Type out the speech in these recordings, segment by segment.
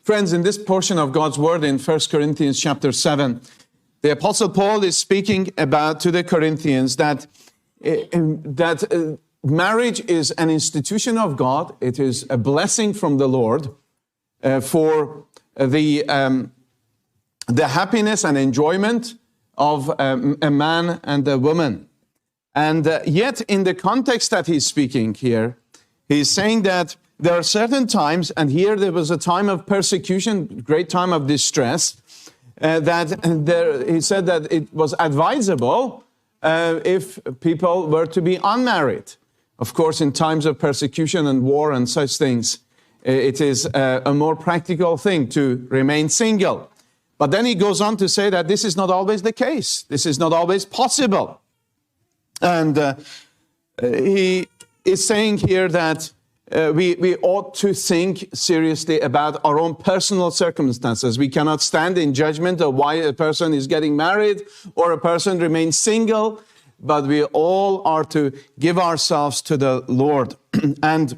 Friends, in this portion of God's Word in 1 Corinthians chapter 7, the Apostle Paul is speaking about to the Corinthians that marriage is an institution of God. It is a blessing from the Lord for the happiness and enjoyment of a man and a woman. And yet in the context that he's speaking here, he's saying that there are certain times, and here there was a time of persecution, great time of distress, he said that it was advisable if people were to be unmarried. Of course, in times of persecution and war and such things, it is a more practical thing to remain single. But then he goes on to say that this is not always the case. This is not always possible. And he is saying here that we ought to think seriously about our own personal circumstances. We cannot stand in judgment of why a person is getting married or a person remains single, but we all are to give ourselves to the Lord. And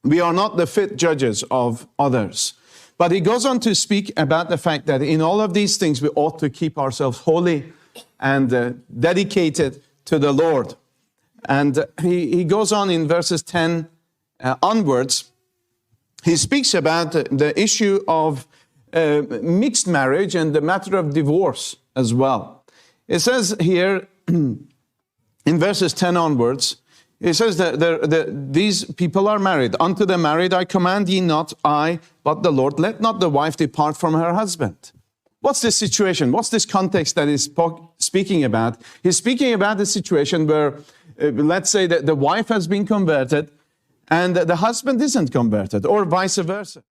we are not the fit judges of others. But he goes on to speak about the fact that in all of these things we ought to keep ourselves holy and dedicated to the Lord. And he goes on in verses 10 onwards. He speaks about the issue of mixed marriage and the matter of divorce as well. It says here in verses 10 onwards, it says that these people are married. Unto the married I command ye not, I, but the Lord. Let not the wife depart from her husband. What's this situation? What's this context that he's speaking about? He's speaking about the situation where, let's say that the wife has been converted and the husband isn't converted, or vice versa.